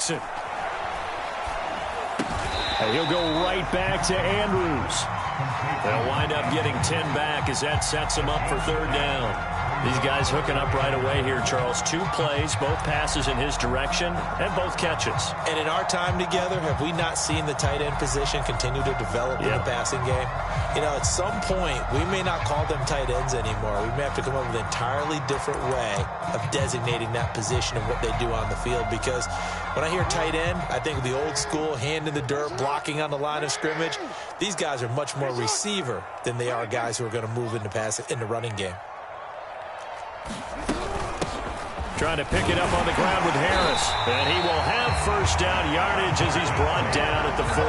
Jackson. And he'll go right back to Andrews. They'll wind up getting 10 back as that sets them up for third down. These guys hooking up right away here, Charles. 2 plays, both passes in his direction, and both catches. And in our time together, have we not seen the tight end position continue to develop in the passing game? You know, at some point, we may not call them tight ends anymore. We may have to come up with an entirely different way of designating that position and what they do on the field. Because when I hear tight end, I think of the old school, hand in the dirt, blocking on the line of scrimmage. These guys are much more receiver than they are guys who are going to move into passing in the running game. Trying to pick it up on the ground with Harris. And he will have first down yardage as he's brought down at the 41.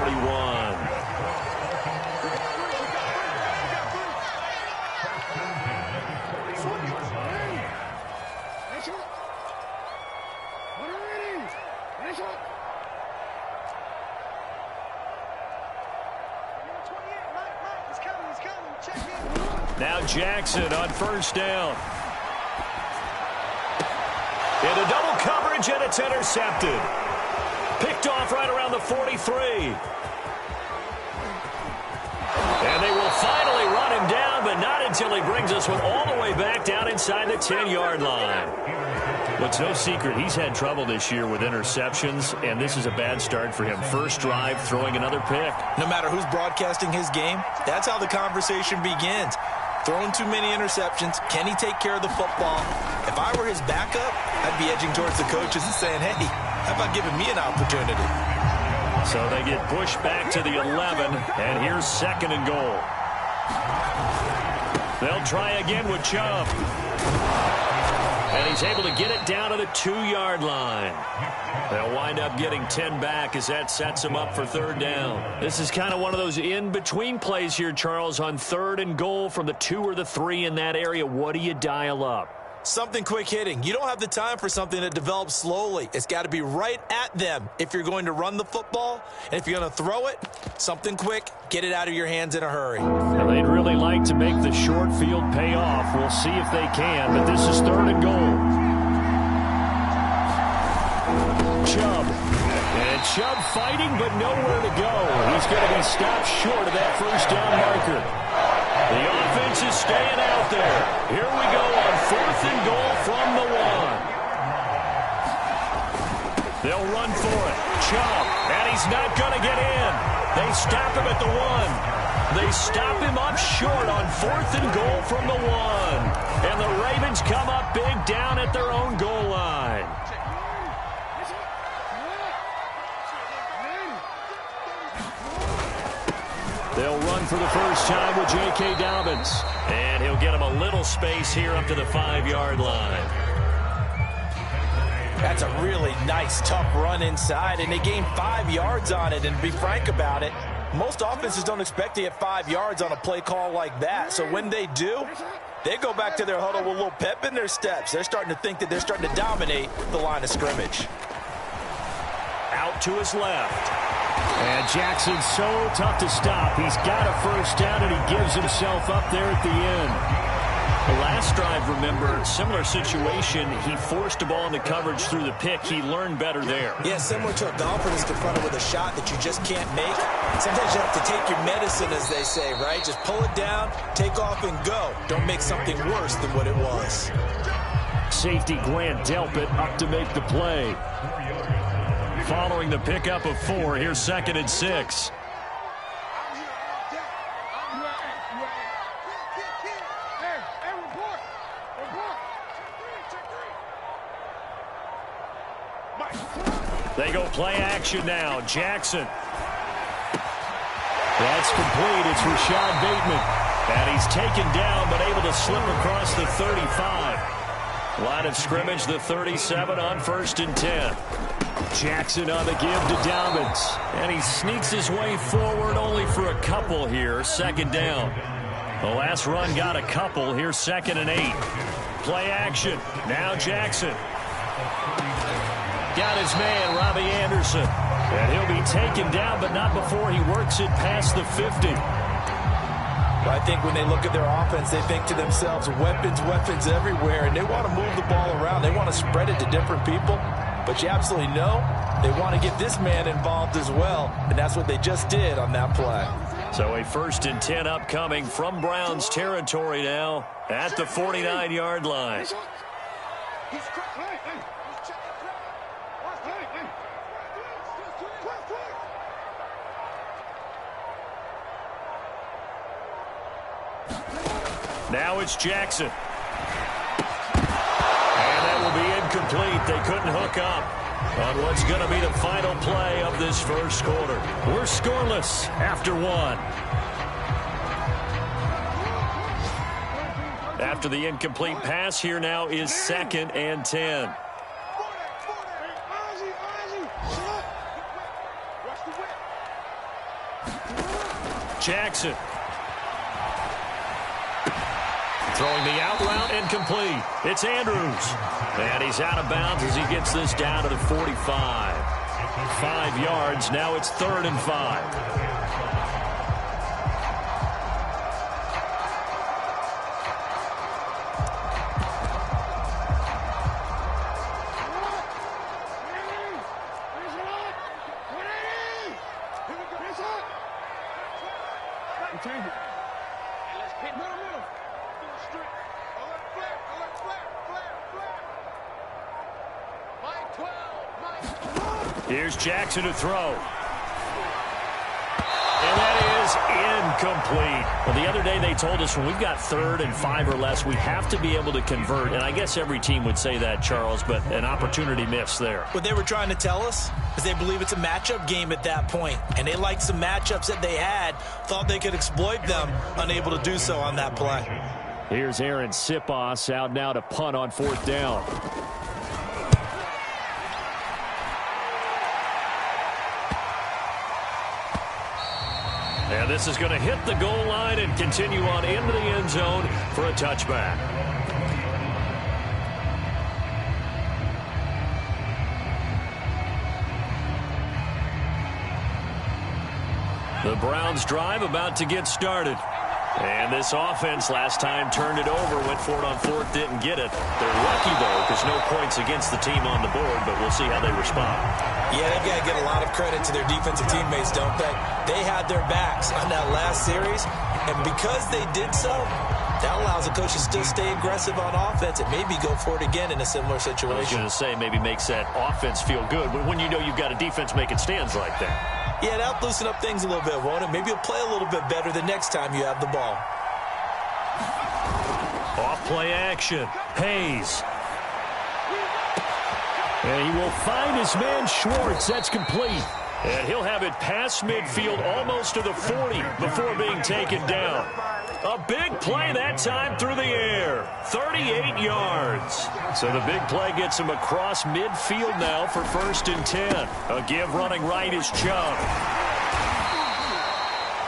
Now Jackson on first down. Into double coverage, and it's intercepted. Picked off right around the 43. And they will finally run him down, but not until he brings us all the way back down inside the 10-yard line. But it's no secret, he's had trouble this year with interceptions, and this is a bad start for him. First drive, throwing another pick. No matter who's broadcasting his game, that's how the conversation begins. Throwing too many interceptions. Can he take care of the football? If I were his backup, I'd be edging towards the coaches and saying, hey, how about giving me an opportunity? So they get pushed back to the 11, and here's second and goal. They'll try again with Chubb. And he's able to get it down to the 2-yard line. They'll wind up getting 10 back as that sets him up for third down. This is kind of one of those in-between plays here, Charles, on third and goal from the 2 or the 3 in that area. What do you dial up? Something quick hitting. You don't have the time for something that develops slowly. It's got to be right at them if you're going to run the football. And if you're going to throw it, something quick, get it out of your hands in a hurry. Now, they'd really like to make the short field pay off. We'll see if they can, but this is third and goal. Chubb. And Chubb fighting, but nowhere to go. He's going to be stopped short of that first down marker. The offense is staying out there. Here we go on fourth and goal from the 1. They'll run for it. Chubb, and he's not going to get in. They stop him at the 1. They stop him up short on fourth and goal from the 1. And the Ravens come up big down at their own goal line. They'll run for the first time with J.K. Dobbins. And he'll get him a little space here up to the 5-yard line. That's a really nice, tough run inside, and they gained 5 yards on it. And to be frank about it, most offenses don't expect to get 5 yards on a play call like that. So when they do, they go back to their huddle with a little pep in their steps. They're starting to think that they're starting to dominate the line of scrimmage. Out to his left. And Jackson's so tough to stop. He's got a first down, and he gives himself up there at the end. The last drive, remember, similar situation. He forced a ball into coverage through the pick. He learned better there. Yeah, similar to a golfer that's confronted with a shot that you just can't make. Sometimes you have to take your medicine, as they say, right? Just pull it down, take off, and go. Don't make something worse than what it was. Safety Grant Delpit up to make the play. Following the pickup of 4, here's second and 6. They go play action now. Jackson. That's complete. It's Rashad Bateman. And he's taken down, but able to slip across the 35. Line of scrimmage, the 37 on first and 10. Jackson on the give to Dobbins. And he sneaks his way forward only for a couple here. Second down. The last run got a couple. Here's second and 8. Play action. Now Jackson. Got his man, Robbie Anderson. And he'll be taken down, but not before he works it past the 50. I think when they look at their offense, they think to themselves, weapons, weapons everywhere, and they want to move the ball around. They want to spread it to different people. but you absolutely know they want to get this man involved as well, and that's what they just did on that play. So a 1st and 10 upcoming from Browns territory now at the 49-yard line. Now it's Jackson. And that will be incomplete. They couldn't hook up on what's going to be the final play of this first quarter. We're scoreless after 1. After the incomplete pass, here now is 2nd and 10. Jackson. Throwing the out route, incomplete. It's Andrews. And he's out of bounds as he gets this down to the 45. 5 yards. Now it's 3rd and 5. Here's Jackson to throw. And that is incomplete. Well, the other day they told us when we've got 3rd and 5 or less, we have to be able to convert. And I guess every team would say that, Charles, but an opportunity missed there. What they were trying to tell us is they believe it's a matchup game at that point. And they liked some matchups that they had, thought they could exploit them, unable to do so on that play. Here's Aaron Sipos out now to punt on 4th down. And this is going to hit the goal line and continue on into the end zone for a touchback. The Browns drive about to get started. And this offense last time turned it over, went for it on 4th, didn't get it. They're lucky, though, because no points against the team on the board, but we'll see how they respond. Yeah, they've got to give a lot of credit to their defensive teammates, don't they? They had their backs on that last series, and because they did so, that allows the coach to still stay aggressive on offense and maybe go for it again in a similar situation. I was going to say, maybe makes that offense feel good when you know you've got a defense making stands like that. Yeah, that'll loosen up things a little bit, won't it? Maybe you'll play a little bit better the next time you have the ball. Off-play action. Hayes. And he will find his man Schwartz. That's complete. And he'll have it past midfield almost to the 40 before being taken down. A big play that time through the air. 38 yards. So the big play gets him across midfield now for 1st and 10. A give running right is Chubb.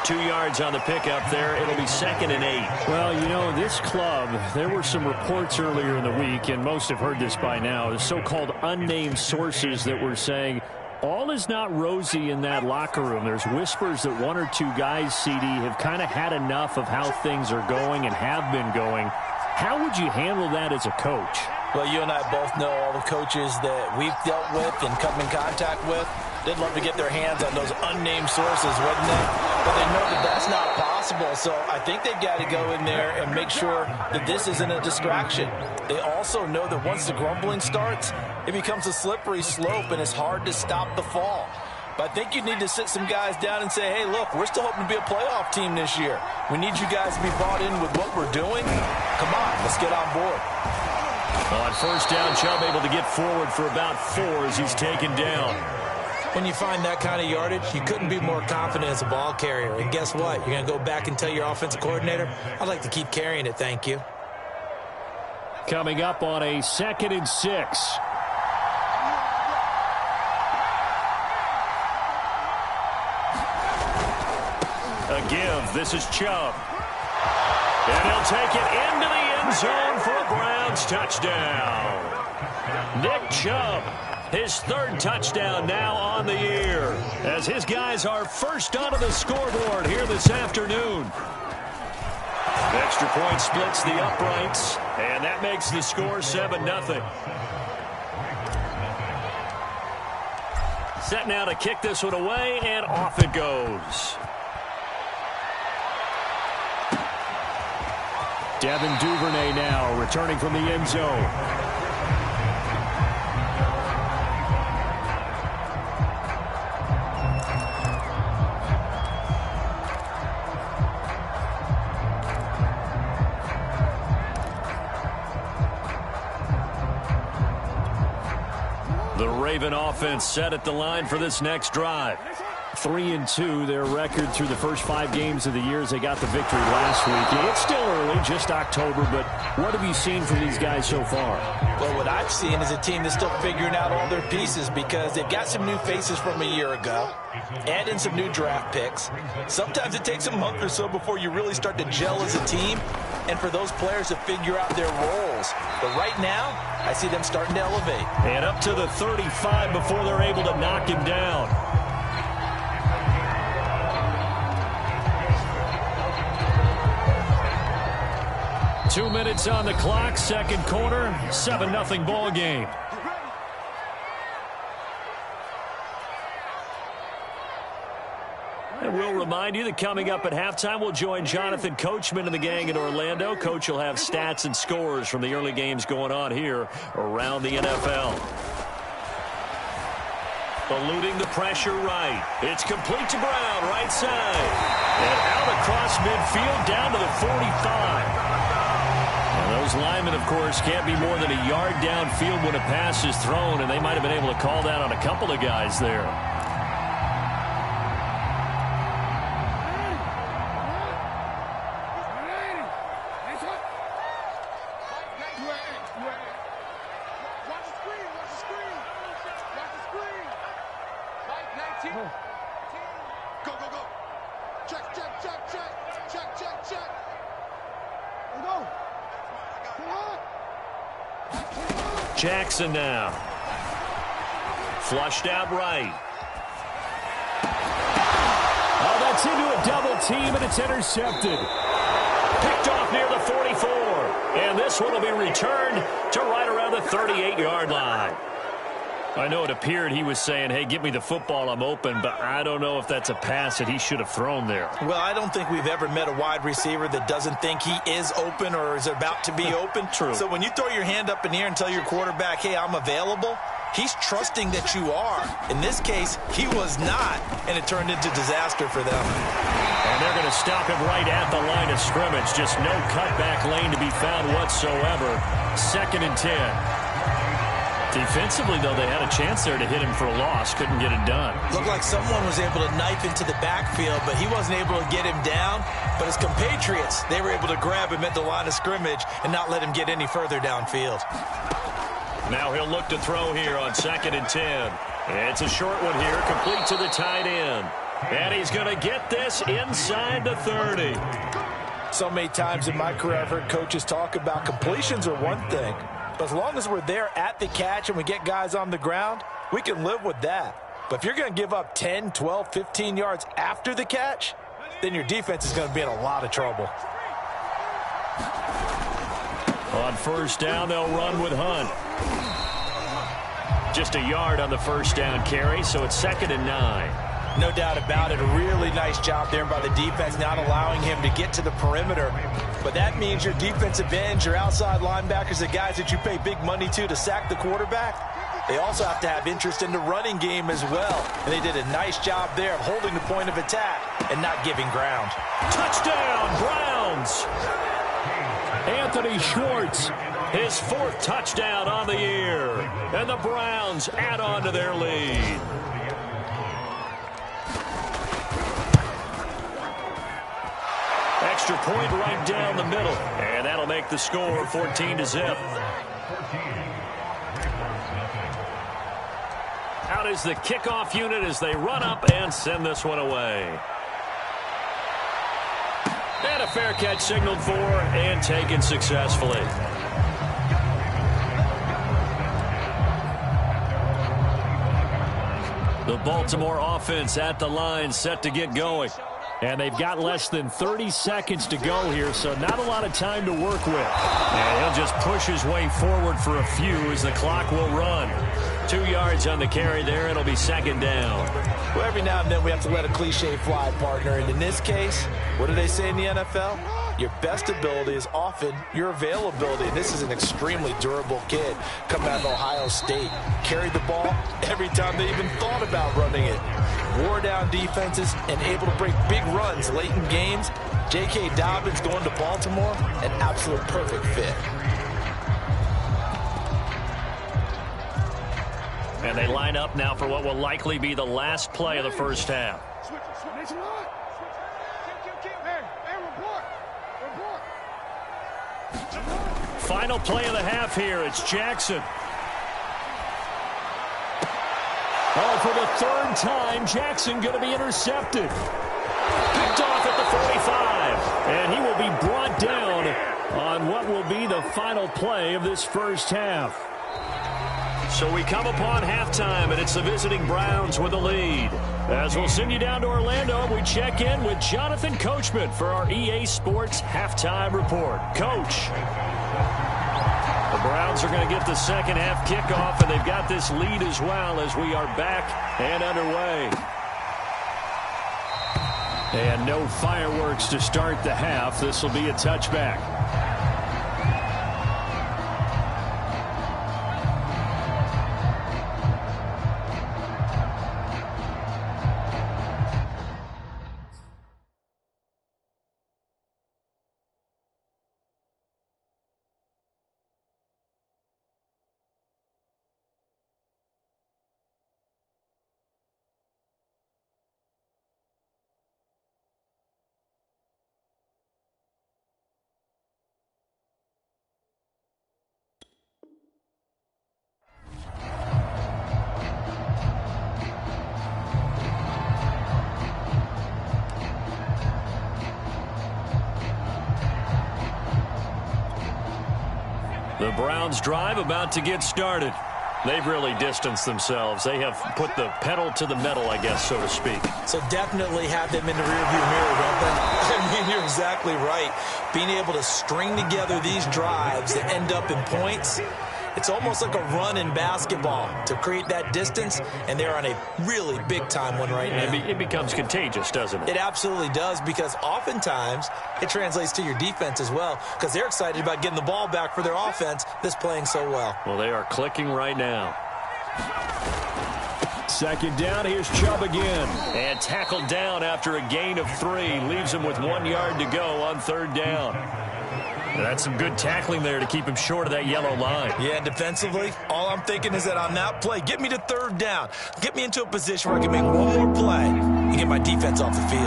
2 yards on the pickup there. It'll be 2nd and 8. Well, you know, this club, there were some reports earlier in the week, and most have heard this by now, the so-called unnamed sources that were saying all is not rosy in that locker room. There's whispers that 1 or 2 guys, CD, have kind of had enough of how things are going and have been going. How would you handle that as a coach? Well, you and I both know all the coaches that we've dealt with and come in contact with. They'd love to get their hands on those unnamed sources, wouldn't they? But they know that that's not possible, so I think they've got to go in there and make sure that this isn't a distraction. They also know that once the grumbling starts, it becomes a slippery slope, and it's hard to stop the fall. But I think you need to sit some guys down and say, hey, look, we're still hoping to be a playoff team this year. We need you guys to be bought in with what we're doing. Come on, let's get on board. On 1st down, Chubb able to get forward for about 4 as he's taken down. When you find that kind of yardage, you couldn't be more confident as a ball carrier. And guess what? You're going to go back and tell your offensive coordinator, I'd like to keep carrying it, thank you. Coming up on a 2nd and 6. A give. This is Chubb. And he'll take it into the end zone for a Browns touchdown. Nick Chubb, his 3rd touchdown now on the year, as his guys are first onto the scoreboard here this afternoon. Extra point splits the uprights, and that makes the score 7-0. Set now to kick this one away, and off it goes. Devin Duvernay now returning from the end zone. The Raven offense set at the line for this next drive. 3-2, their record through the first 5 games of the year as they got the victory last week. It's still early, just October, but what have you seen from these guys so far? Well, what I've seen is a team that's still figuring out all their pieces because they've got some new faces from a year ago, add in some new draft picks. Sometimes it takes a month or so before you really start to gel as a team and for those players to figure out their roles. But right now, I see them starting to elevate. And up to the 35 before they're able to knock him down. Two minutes on the clock, second quarter, 7-0 ball game. And we'll remind you that coming up at halftime, we'll join Jonathan Coachman and the gang in Orlando. Coach will have stats and scores from the early games going on here around the NFL. Eluding the pressure right. It's complete to Brown, right side. And out across midfield, down to the 45. And those linemen, of course, can't be more than a yard downfield when a pass is thrown, and they might have been able to call that on a couple of guys there. Jackson now. Flushed out right. Oh, that's into a double team, and it's intercepted. Picked off near the 44. And this one will be returned to right around the 38-yard line. I know it appeared he was saying, hey, give me the football, I'm open, but I don't know if that's a pass that he should have thrown there. Well, I don't think we've ever met a wide receiver that doesn't think he is open or is about to be open. True. So when you throw your hand up in the air and tell your quarterback, hey, I'm available, he's trusting that you are. In this case, he was not, and it turned into disaster for them. And they're going to stop him right at the line of scrimmage. Just no cutback lane to be found whatsoever. 2nd and 10. Defensively, though, they had a chance there to hit him for a loss. Couldn't get it done. Looked like someone was able to knife into the backfield, but he wasn't able to get him down. But his compatriots, they were able to grab him at the line of scrimmage and not let him get any further downfield. Now he'll look to throw here on 2nd and 10. It's a short one here, complete to the tight end. And he's going to get this inside the 30. So many times in my career, I've heard coaches talk about completions are one thing. But as long as we're there at the catch and we get guys on the ground, we can live with that. But if you're going to give up 10, 12, 15 yards after the catch, then your defense is going to be in a lot of trouble. On first down, they'll run with Hunt. Just a yard on the first down carry, so it's 2nd and 9. No doubt about it. A really nice job there by the defense, not allowing him to get to the perimeter. But that means your defensive ends, your outside linebackers, the guys that you pay big money to sack the quarterback, they also have to have interest in the running game as well. And they did a nice job there of holding the point of attack and not giving ground. Touchdown, Browns! Anthony Schwartz. His 4th touchdown on the year. And the Browns add on to their lead. Extra point right down the middle. And that'll make the score 14-0. Out is the kickoff unit as they run up and send this one away. And a fair catch signaled for and taken successfully. The Baltimore offense at the line, set to get going. And they've got less than 30 seconds to go here, so not a lot of time to work with. And he'll just push his way forward for a few as the clock will run. 2 yards on the carry there. It'll be second down. Well, every now and then we have to let a cliche fly, partner. And in this case, what do they say in the NFL? Your best ability is often your availability. And this is an extremely durable kid coming out of Ohio State. Carried the ball every time they even thought about running it. Wore down defenses and able to break big runs late in games. J.K. Dobbins going to Baltimore, an absolute perfect fit. And they line up now for what will likely be the last play of the first half. Final play of the half here. It's Jackson. Oh, for the third time, Jackson going to be intercepted. Picked off at the 45. And he will be brought down on what will be the final play of this first half. So we come upon halftime, and it's the visiting Browns with the lead. As we'll send you down to Orlando, we check in with Jonathan Coachman for our EA Sports Halftime Report. Coach. The Browns are going to get the second half kickoff, and they've got this lead as well as we are back and underway. And no fireworks to start the half. This will be a touchback. The Browns drive about to get started. They've really distanced themselves. They have put the pedal to the metal, I guess, so to speak. So definitely have them in the rearview mirror, don't they? I mean, you're exactly right. Being able to string together these drives that end up in points, it's almost like a run in basketball to create that distance, and they're on a really big-time one right now. It becomes contagious, doesn't it? It absolutely does, because oftentimes it translates to your defense as well, because they're excited about getting the ball back for their offense that's playing so well. Well, they are clicking right now. Second down, here's Chubb again. And tackled down after a gain of 3. Leaves him with 1 yard to go on third down. That's some good tackling there to keep him short of that yellow line. Yeah, defensively, all I'm thinking is that on that play, get me to third down. Get me into a position where I can make one more play and get my defense off the field.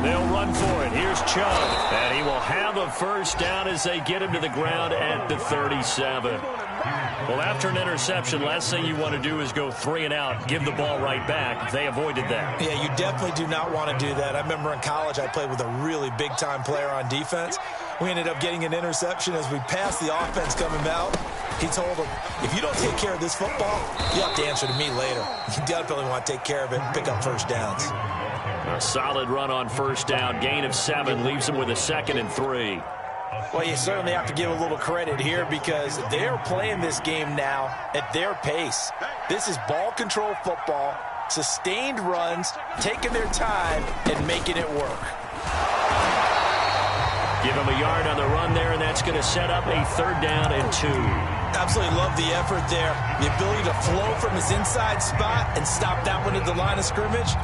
They'll run for it. Here's Chubb. And he will have a first down as they get him to the ground at the 37. Well, after an interception, last thing you want to do is go 3 and out, give the ball right back. They avoided that. Yeah, you definitely do not want to do that. I remember in college I played with a really big-time player on defense. We ended up getting an interception as we passed the offense coming out. He told him, if you don't take care of this football, you have to answer to me later. You definitely want to take care of it and pick up first downs. A solid run on first down. Gain of 7 leaves him with a 2nd and 3. Well, you certainly have to give a little credit here because they're playing this game now at their pace. This is ball control football, sustained runs, taking their time, and making it work. Give him a yard on the run there, and that's going to set up a 3rd down and 2. Absolutely love the effort there. The ability to flow from his inside spot and stop that one at the line of scrimmage.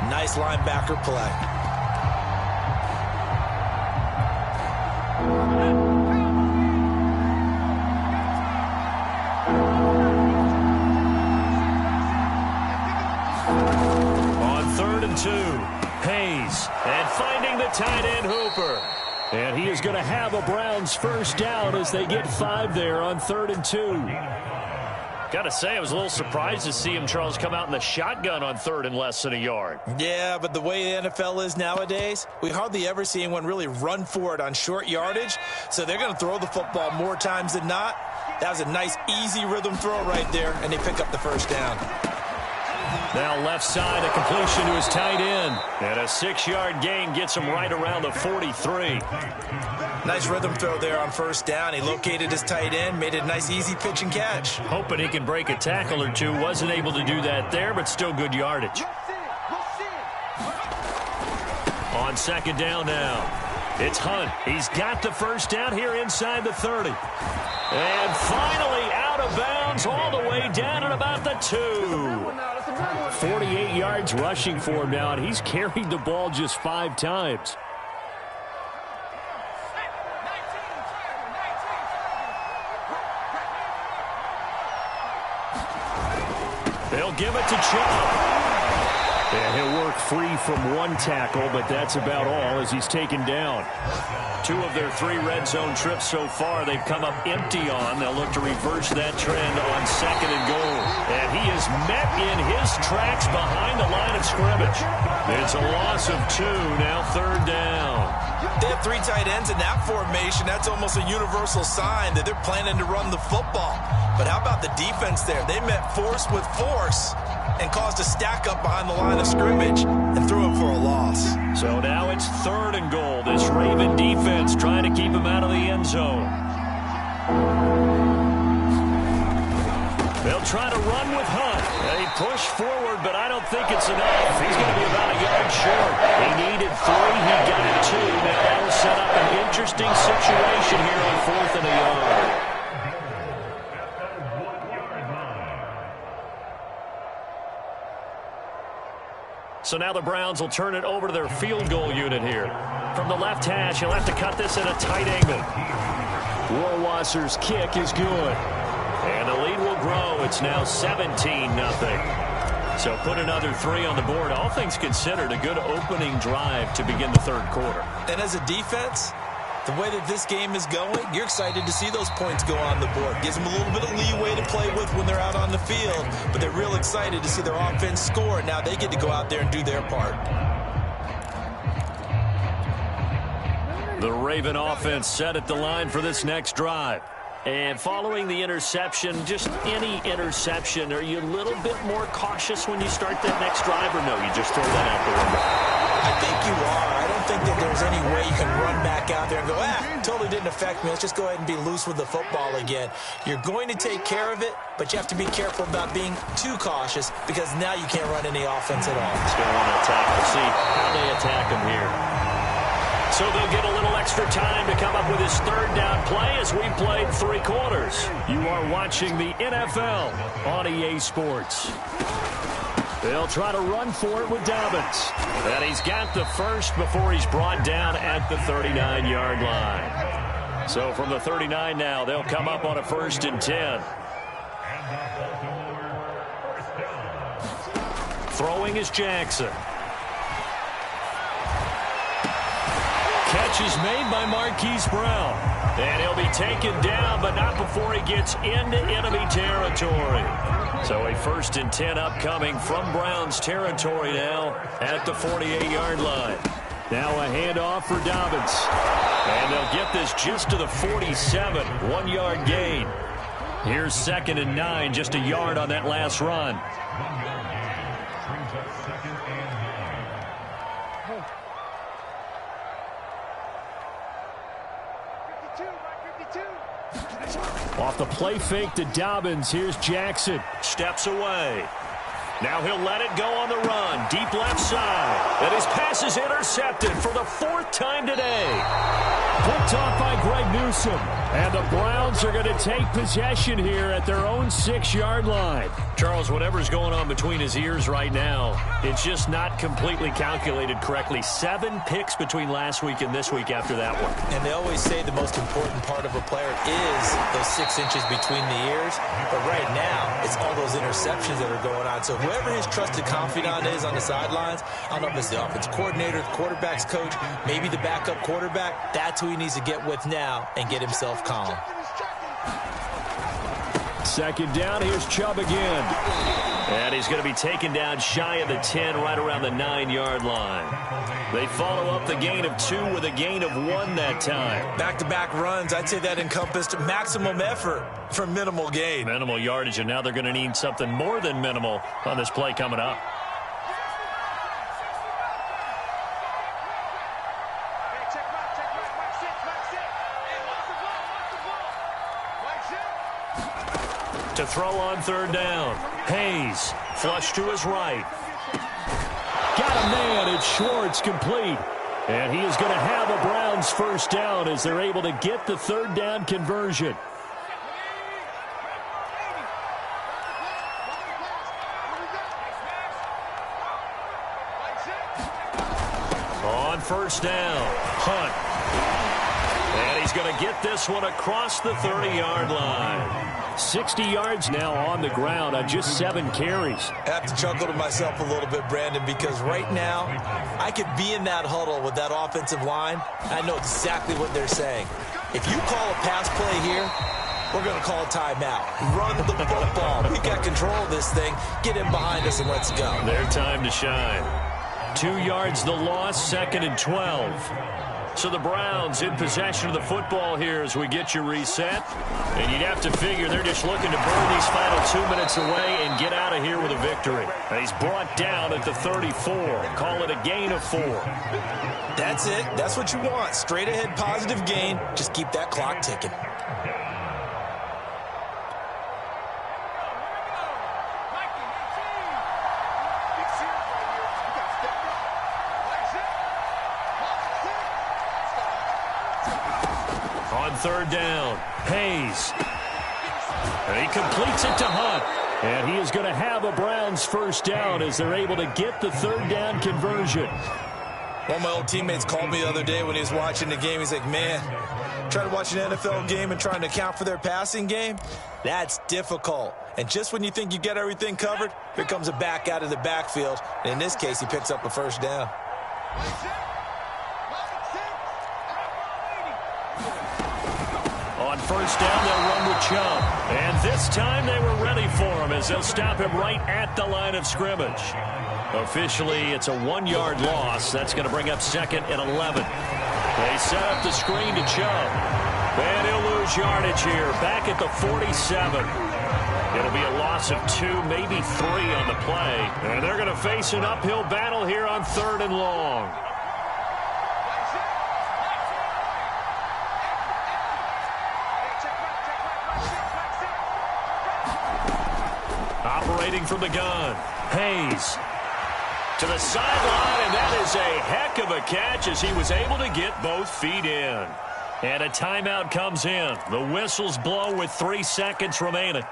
Nice linebacker play. On 3rd and 2, Hayes, and finding the tight end Hooper. And he is going to have a Browns first down as they get 5 there on 3rd and 2. Got to say, I was a little surprised to see him, Charles, come out in the shotgun on 3rd and less than a yard. Yeah, but the way the NFL is nowadays, we hardly ever see anyone really run for it on short yardage. So they're going to throw the football more times than not. That was a nice, easy rhythm throw right there, and they pick up the first down. Now left side, a completion to his tight end. And a 6-yard gain gets him right around the 43. Nice rhythm throw there on first down. He located his tight end, made it a nice easy pitch and catch. Hoping he can break a tackle or two. Wasn't able to do that there, but still good yardage. On second down now, it's Hunt. He's got the first down here inside the 30. And finally out of bounds all the way down at about the 2. 48 yards rushing for him now, and he's carried the ball just 5 times. They'll give it to Chubb. And he'll work free from one tackle, but that's about all as he's taken down. 2 of their 3 red zone trips so far, they've come up empty on. They'll look to reverse that trend on second and goal. And he is met in his tracks behind the line of scrimmage. It's a loss of 2, now third down. They have 3 tight ends in that formation. That's almost a universal sign that they're planning to run the football. But how about the defense there? They met force with force and caused a stack up behind the line of scrimmage and threw him for a loss. So now it's third and goal. This Raven defense trying to keep him out of the end zone. They'll try to run with Hunt. They push forward, but I don't think it's enough. He's going to be about a yard short. He needed 3. He got 2. Now that'll set up an interesting situation here on 4th and a yard. So now the Browns will turn it over to their field goal unit here. From the left hash, he'll have to cut this at a tight angle. Rohrwasser's kick is good. And the lead will grow. It's now 17-0. So put another 3 on the board. All things considered, a good opening drive to begin the third quarter. And as a defense, the way that this game is going, you're excited to see those points go on the board. Gives them a little bit of leeway to play with when they're out on the field, but they're real excited to see their offense score. Now they get to go out there and do their part. The Raven offense set at the line for this next drive. And following the interception, just any interception, are you a little bit more cautious when you start that next drive, or no, you just throw that out the window? I think you are. I don't think that there's any way you can run back out there and go, totally didn't affect me. Let's just go ahead and be loose with the football again. You're going to take care of it, but you have to be careful about being too cautious because now you can't run any offense at all. Let's go on an attack. We'll see how they attack him here. So they'll get a little extra time to come up with his third down play as we played 3 quarters. You are watching the NFL on EA Sports. They'll try to run for it with Dobbins. And he's got the first before he's brought down at the 39-yard line. So from the 39 now, they'll come up on a 1st and 10. Throwing is Jackson. Catch is made by Marquise Brown. And he'll be taken down, but not before he gets into enemy territory. So a 1st and 10 upcoming from Browns territory now at the 48-yard line. Now a handoff for Dobbins. And they'll get this just to the 47, 1-yard gain. Here's 2nd and 9, just a yard on that last run. Off the play fake to Dobbins. Here's Jackson. Steps away. Now he'll let it go on the run. Deep left side. And his pass is intercepted for the 4th time today. Picked off by Greg Newsome. And the Browns are going to take possession here at their own 6-yard line. Charles, whatever's going on between his ears right now, it's just not completely calculated correctly. 7 picks between last week and this week after that one. And they always say the most important part of a player is those 6 inches between the ears. But right now, it's all those interceptions that are going on. So whoever his trusted confidant is on the sidelines, I don't know if it's the offense coordinator, the quarterback's coach, maybe the backup quarterback, that's who he needs to get with now and get himself calm. Second down, here's Chubb again. And he's going to be taken down shy of the 10, right around the 9-yard line. They follow up the gain of 2 with a gain of 1 that time. Back-to-back runs, I'd say that encompassed maximum effort for minimal gain. Minimal yardage, and now they're going to need something more than minimal on this play coming up. To throw on third down. Hayes, flush to his right. Got a man, it's Schwartz, complete. And he is going to have a Browns first down as they're able to get the third down conversion. On first down, Hunt. And he's going to get this one across the 30-yard line. 60 yards now on the ground on just 7 carries. I have to chuckle to myself a little bit, Brandon, because right now I could be in that huddle with that offensive line. I know exactly what they're saying. If you call a pass play here, we're going to call a timeout. Run the football. We've got control of this thing. Get in behind us and let's go. Their time to shine. 2 yards the loss, 2nd and 12. So the Browns in possession of the football here as we get you reset. And you'd have to figure they're just looking to burn these final 2 minutes away and get out of here with a victory. And he's brought down at the 34. Call it a gain of 4. That's it. That's what you want. Straight ahead positive gain. Just keep that clock ticking. Third down, Hayes. And he completes it to Hunt. And he is going to have a Browns first down as they're able to get the third down conversion. One of my old teammates called me the other day when he was watching the game. He's like, man, trying to watch an NFL game and trying to account for their passing game, that's difficult. And just when you think you get everything covered, here comes a back out of the backfield. And in this case, he picks up a first down. On first down, they'll run with Chubb. And this time they were ready for him as they'll stop him right at the line of scrimmage. Officially, it's a 1-yard loss. That's going to bring up 2nd and 11. They set up the screen to Chubb. And he'll lose yardage here, back at the 47. It'll be a loss of 2, maybe 3 on the play. And they're going to face an uphill battle here on 3rd and long. Operating from the gun, Hayes to the sideline, and that is a heck of a catch as he was able to get both feet in. And a timeout comes in. The whistles blow with 3 seconds remaining.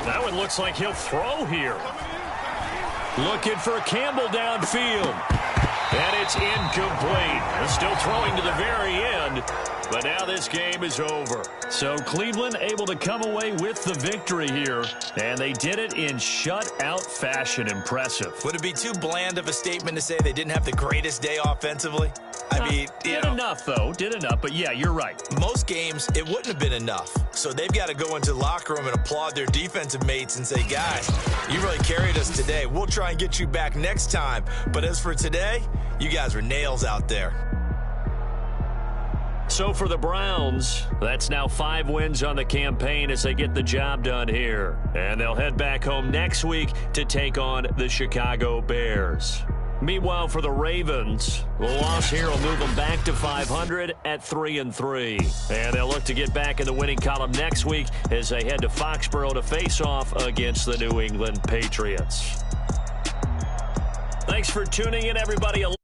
That one looks like he'll throw here. Looking for Campbell downfield. And it's incomplete. They're still throwing to the very end. But now this game is over. So Cleveland able to come away with the victory here. And they did it in shutout fashion. Impressive. Would it be too bland of a statement to say they didn't have the greatest day offensively? I mean, did enough, though. Did enough. But, yeah, you're right. Most games, it wouldn't have been enough. So they've got to go into the locker room and applaud their defensive mates and say, guys, you really carried us today. We'll try and get you back next time. But as for today, you guys were nails out there. So for the Browns, that's now 5 wins on the campaign as they get the job done here. And they'll head back home next week to take on the Chicago Bears. Meanwhile, for the Ravens, the loss here will move them back to 500 at 3-3. And they'll look to get back in the winning column next week as they head to Foxborough to face off against the New England Patriots. Thanks for tuning in, everybody.